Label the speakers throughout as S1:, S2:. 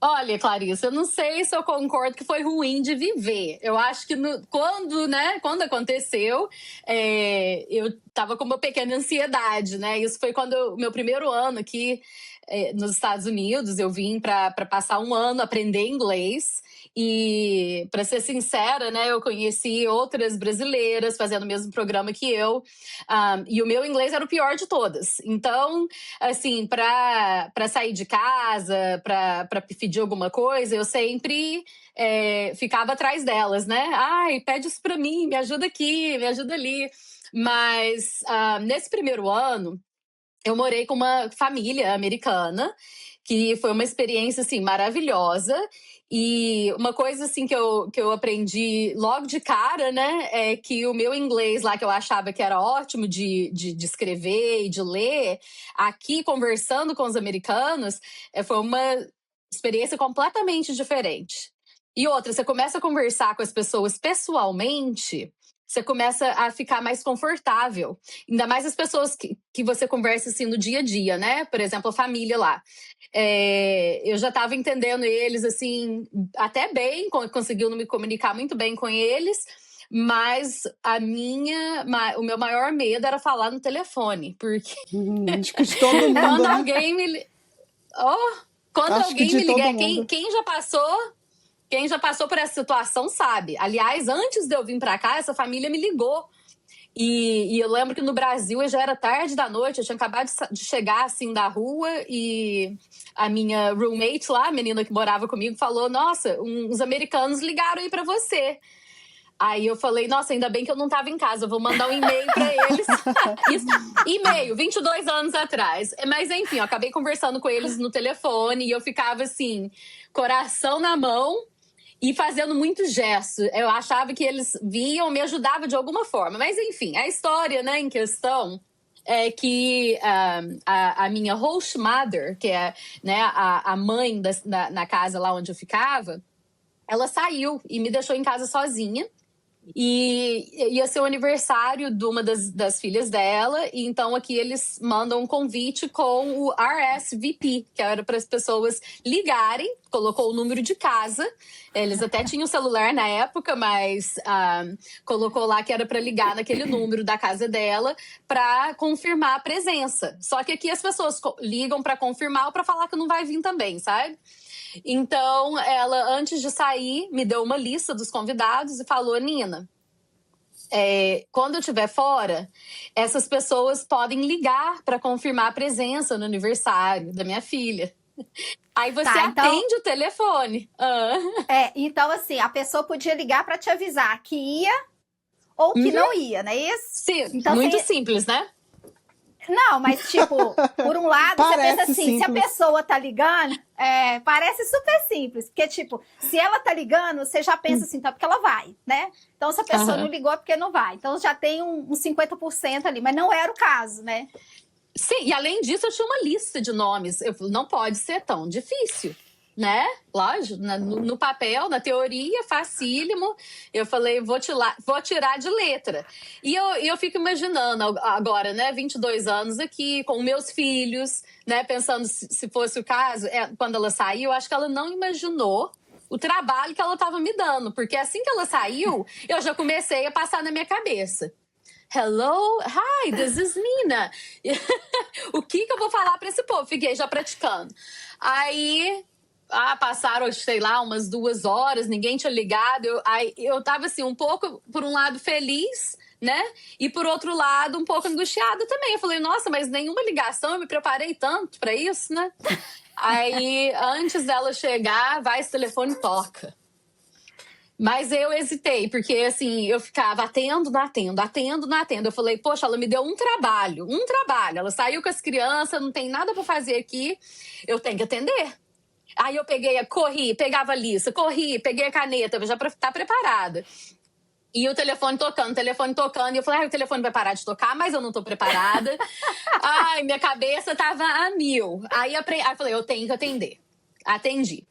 S1: Olha, Clarissa, eu não sei se eu concordo que foi ruim de viver. Eu acho que quando aconteceu, eu estava com uma pequena ansiedade, né? Isso foi quando o meu primeiro ano aqui nos Estados Unidos. Eu vim para passar um ano aprender inglês. E, para ser sincera, né, eu conheci outras brasileiras fazendo o mesmo programa que eu. E o meu inglês era o pior de todas. Então, assim, para sair de casa, para pedir alguma coisa, eu sempre ficava atrás delas, né? Ai, pede isso para mim, me ajuda aqui, me ajuda ali. Mas nesse primeiro ano, eu morei com uma família americana, que foi uma experiência, assim, maravilhosa. E uma coisa, assim, que eu aprendi logo de cara, né, é que o meu inglês lá, que eu achava que era ótimo de escrever e de ler, aqui, conversando com os americanos, foi uma experiência completamente diferente. E outra, você começa a conversar com as pessoas pessoalmente, você começa a ficar mais confortável. Ainda mais as pessoas que você conversa assim no dia a dia, né? Por exemplo, a família lá. Eu já estava entendendo eles assim, até bem, conseguindo me comunicar muito bem com eles, mas o meu maior medo era falar no telefone, porque
S2: Acho que de todo mundo,
S1: quando
S2: né?
S1: alguém me. Oh, quando
S2: Acho que
S1: alguém
S2: de
S1: me
S2: todo
S1: ligar,
S2: mundo.
S1: quem já passou. Quem já passou por essa situação sabe. Aliás, antes de eu vir para cá, essa família me ligou. E eu lembro que no Brasil já era tarde da noite, eu tinha acabado de chegar assim da rua e a minha roommate lá, a menina que morava comigo, falou: Nossa, uns americanos ligaram aí para você. Aí eu falei: Nossa, ainda bem que eu não estava em casa, eu vou mandar um e-mail para eles. Isso, e-mail, 22 anos atrás. Mas enfim, eu acabei conversando com eles no telefone e eu ficava assim, coração na mão. E fazendo muito gesto. Eu achava que eles viam, me ajudavam de alguma forma. Mas, enfim, a história, né, em questão é que a minha host mother, que é, né, a mãe na casa lá onde eu ficava, ela saiu e me deixou em casa sozinha. E ia ser o aniversário de uma das filhas dela, e então aqui eles mandam um convite com o RSVP, que era para as pessoas ligarem, colocou o número de casa. Eles até tinham celular na época, mas colocou lá que era para ligar naquele número da casa dela para confirmar a presença. Só que aqui as pessoas ligam para confirmar ou para falar que não vai vir também, sabe? Então, ela, antes de sair, me deu uma lista dos convidados e falou: Nina, quando eu estiver fora, essas pessoas podem ligar para confirmar a presença no aniversário da minha filha. Aí você
S3: Tá, então,
S1: atende o telefone.
S3: então assim, a pessoa podia ligar para te avisar que ia ou que não ia, não é isso?
S1: Sim,
S3: Então
S1: muito
S3: você.
S1: simples, né?
S3: Não, mas tipo, por um lado, você pensa
S2: Parece
S3: assim, se a
S2: simples.
S3: pessoa tá ligando, parece super simples. Porque, tipo, se ela tá ligando, você já pensa assim, então é porque ela vai, né? Então, se a pessoa não ligou, é porque não vai. Então, já tem um 50% ali, mas não era o caso, né?
S1: Sim, e além disso, eu tinha uma lista de nomes. Eu falei: não pode ser tão difícil, né? Lógico, no papel, na teoria, facílimo. Eu falei: vou tirar de letra. E eu fico imaginando agora, né, 22 anos aqui, com meus filhos, né, pensando se fosse o caso, quando ela saiu, acho que ela não imaginou o trabalho que ela estava me dando, porque assim que ela saiu, eu já comecei a passar na minha cabeça. Hello, hi, this is Nina. O que eu vou falar para esse povo? Fiquei já praticando. Aí, passaram, sei lá, umas 2 horas, ninguém tinha ligado. Eu tava assim, um pouco, por um lado, feliz, né? E por outro lado, um pouco angustiada também. Eu falei: Nossa, mas nenhuma ligação, eu me preparei tanto para isso, né? Aí, antes dela chegar, vai, esse telefone toca. Mas eu hesitei, porque assim, eu ficava atendo, não atendo, atendo, não atendo. Eu falei: Poxa, ela me deu um trabalho. Ela saiu com as crianças, não tem nada para fazer aqui, eu tenho que atender. Aí eu corri, pegava a lista, corri, peguei a caneta, já para estar preparada. E o telefone tocando, e eu falei: o telefone vai parar de tocar, mas eu não tô preparada. Ai, minha cabeça tava a mil. Aí eu falei: eu tenho que atender. Atendi.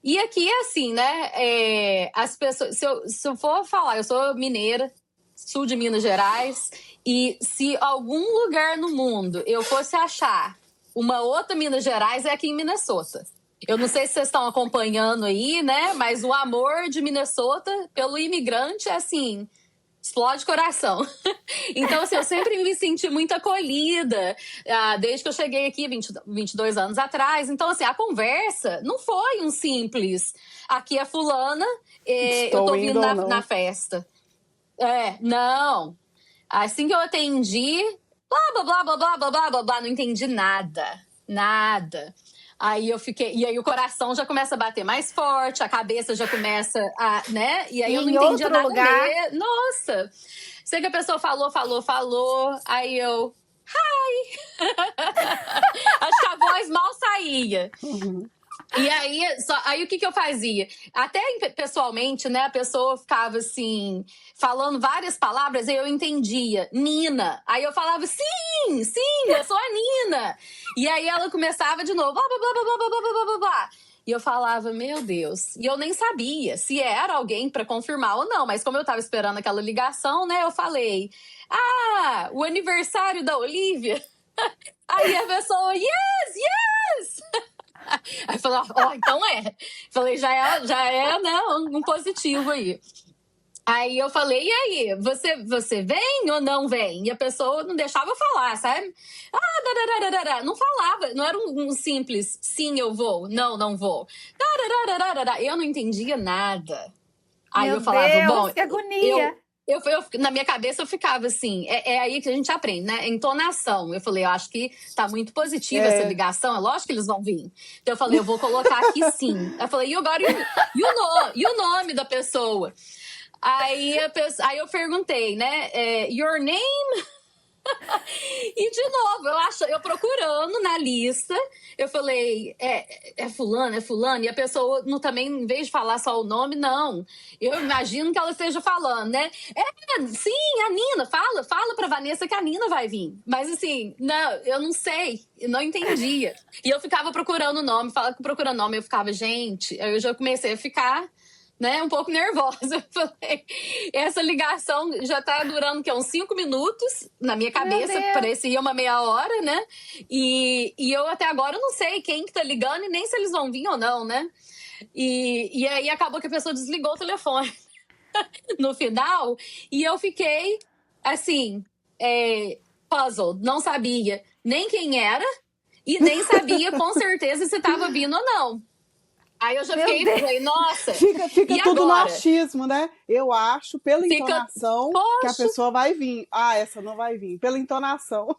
S1: E aqui é assim, né? As pessoas, se eu for falar, eu sou mineira, sul de Minas Gerais, e se algum lugar no mundo eu fosse achar uma outra Minas Gerais, é aqui em Minnesota. Eu não sei se vocês estão acompanhando aí, né? Mas o amor de Minnesota pelo imigrante é assim, explode coração. Então, assim, eu sempre me senti muito acolhida, desde que eu cheguei aqui 22 anos atrás. Então, assim, a conversa não foi um simples. Aqui é fulana, eu tô vindo na festa. Não. Assim que eu atendi, blá, blá, blá, blá, blá, blá, blá, blá, não entendi nada. Nada. Aí eu fiquei. E aí o coração já começa a bater mais forte, a cabeça já começa a, né? E aí eu não entendia nada mesmo. Nossa! Sei que a pessoa falou. Aí eu. Hi! Acho que a voz mal saía.
S2: Uhum.
S1: E aí o que eu fazia? Até pessoalmente, né? A pessoa ficava assim, falando várias palavras, e eu entendia. Nina. Aí eu falava, sim, eu sou a Nina. E aí ela começava de novo, blá, blá, blá, blá, blá, blá, blá, blá, blá. E eu falava, meu Deus. E eu nem sabia se era alguém para confirmar ou não. Mas como eu tava esperando aquela ligação, né? Eu falei, o aniversário da Olivia. Aí a pessoa, yes! Aí falou, então é. Falei, já é, né, um positivo aí. Aí eu falei, e aí, você vem ou não vem? E a pessoa não deixava eu falar, sabe? Não falava, não era um simples, sim, eu vou, não vou. Eu não entendia nada. Aí
S3: Meu
S1: eu falava,
S3: Deus,
S1: bom,
S3: que agonia.
S1: Eu, na minha cabeça eu ficava assim, é aí que a gente aprende, né? Entonação. Eu falei, eu acho que tá muito positiva essa ligação, é lógico que eles vão vir. Então eu falei, eu vou colocar aqui sim. Eu falei, e o nome da pessoa? Aí eu perguntei, né? Your name? E de novo, eu procurando na lista, eu falei, é fulano, e a pessoa também, em vez de falar só o nome, não. Eu imagino que ela esteja falando, né? Sim, a Nina, fala pra Vanessa que a Nina vai vir. Mas assim, não, eu não sei, eu não entendia. E eu ficava procurando o nome, eu ficava, gente, aí eu já comecei a ficar, né, um pouco nervosa. Eu falei, essa ligação já tá durando uns 5 minutos na minha cabeça, parecia uma meia hora, né? E eu até agora não sei quem que tá ligando e nem se eles vão vir ou não, né? E aí acabou que a pessoa desligou o telefone no final e eu fiquei assim, puzzled, não sabia nem quem era e nem sabia com certeza se tava vindo ou não. Aí eu já falei, nossa.
S2: Fica tudo
S1: agora?
S2: no achismo, né? Eu acho, pela entonação, que a pessoa vai vir. Essa não vai vir. Pela entonação.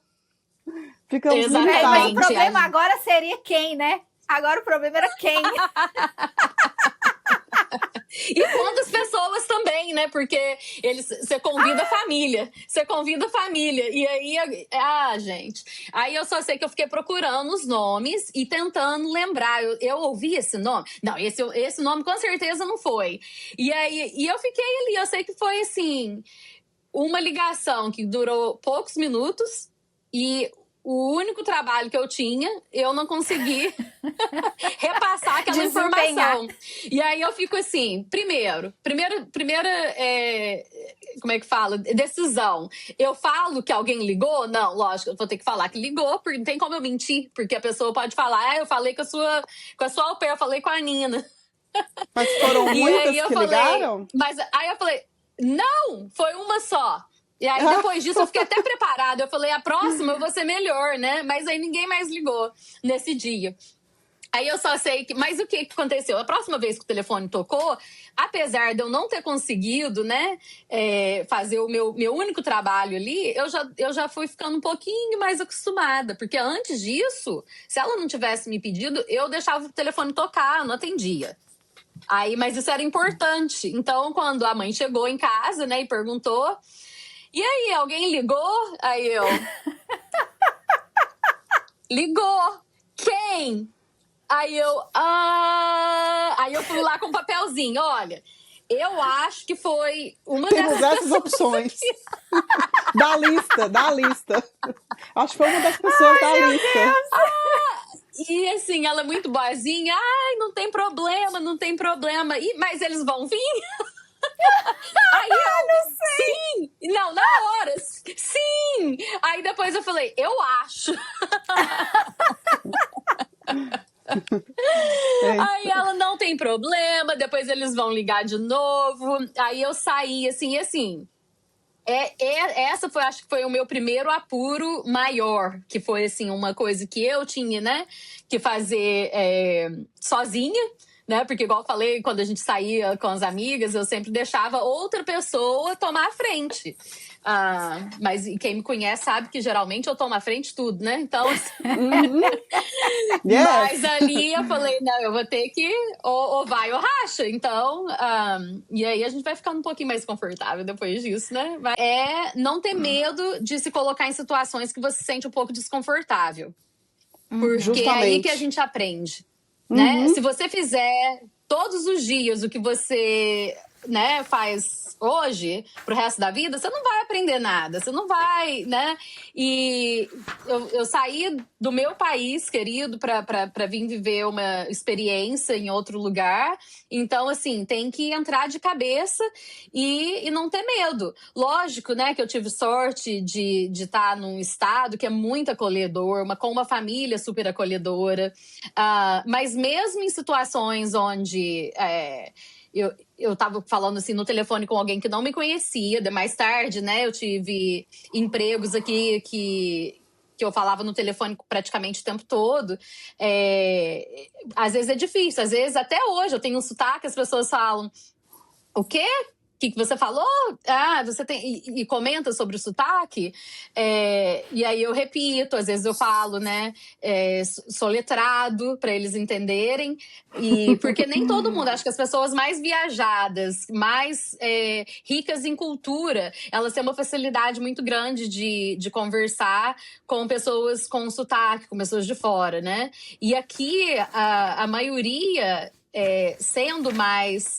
S2: Ficamos limitados.
S3: Mas o problema agora seria quem, né? Agora o problema era quem.
S1: E quantas pessoas também, né? Porque você convida a família. E aí, gente. Aí eu só sei que eu fiquei procurando os nomes e tentando lembrar. Eu ouvi esse nome? Não, esse nome com certeza não foi. E aí eu fiquei ali. Eu sei que foi assim, uma ligação que durou poucos minutos e o único trabalho que eu tinha, eu não consegui repassar aquela informação. E aí eu fico assim, primeira, como é que fala? Decisão. Eu falo que alguém ligou? Não, lógico, eu vou ter que falar que ligou, porque não tem como eu mentir, porque a pessoa pode falar, eu falei com a sua au pair, eu falei com a Nina.
S2: Mas foram muitas que ligaram?
S1: Mas aí eu falei, não, foi uma só. E aí, depois disso, eu fiquei até preparada. Eu falei, a próxima eu vou ser melhor, né? Mas aí ninguém mais ligou nesse dia. Aí eu só sei que... Mas o que aconteceu? A próxima vez que o telefone tocou, apesar de eu não ter conseguido, né, fazer o meu único trabalho ali, eu já fui ficando um pouquinho mais acostumada. Porque antes disso, se ela não tivesse me pedido, eu deixava o telefone tocar, eu não atendia. Aí, mas isso era importante. Então, quando a mãe chegou em casa, né, e perguntou... E aí, alguém ligou? Aí eu... Ligou. Quem? Aí eu... Aí eu fui lá com um papelzinho. Olha, eu acho que foi uma
S2: Temos essas opções. Da lista. Acho que foi uma das pessoas da lista.
S1: E assim, ela é muito boazinha. Não tem problema. Mas eles vão vir? Aí eu, não sei. Sim! Não, na hora, sim! Aí depois eu falei, eu acho. Aí ela, não tem problema, depois eles vão ligar de novo. Aí eu saí, assim, e assim... essa foi, acho que foi o meu primeiro apuro maior, que foi, assim, uma coisa que eu tinha, né, que fazer sozinha, né, porque igual eu falei, quando a gente saía com as amigas, eu sempre deixava outra pessoa tomar a frente. Mas quem me conhece sabe que geralmente eu tomo a frente tudo, né, então... Mas ali eu falei, não, eu vou ter que, ou vai ou racha, então, e aí a gente vai ficando um pouquinho mais confortável depois disso, né? Não ter medo de se colocar em situações que você se sente um pouco desconfortável. Porque
S2: justamente.
S1: é aí que a gente aprende, né? Se você fizer todos os dias o que você, né, faz hoje pro resto da vida, você não vai aprender nada, você não vai, né? E eu saí do meu país querido para vir viver uma experiência em outro lugar. Então, assim, tem que entrar de cabeça e não ter medo. Lógico, né, que eu tive sorte de estar num estado que é muito acolhedor, com uma família super acolhedora. Mas mesmo em situações onde... Eu tava falando assim no telefone com alguém que não me conhecia, mais tarde, né? Eu tive empregos aqui que eu falava no telefone praticamente o tempo todo. Às vezes é difícil, às vezes até hoje eu tenho um sotaque, as pessoas falam: o quê? O que você falou? Você tem... E comenta sobre o sotaque. E aí eu repito, às vezes eu falo, né? Soletrado, para eles entenderem. Porque nem todo mundo, acho que as pessoas mais viajadas, mais ricas em cultura, elas têm uma facilidade muito grande de conversar com pessoas com sotaque, com pessoas de fora, né? E aqui, a maioria, sendo mais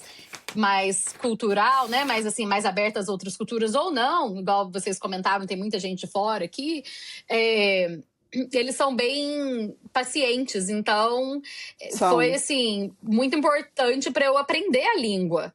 S1: cultural, né? Mais assim, mais aberta às outras culturas ou não, igual vocês comentaram, tem muita gente de fora aqui. Eles são bem pacientes, então foi assim muito importante para eu aprender a língua.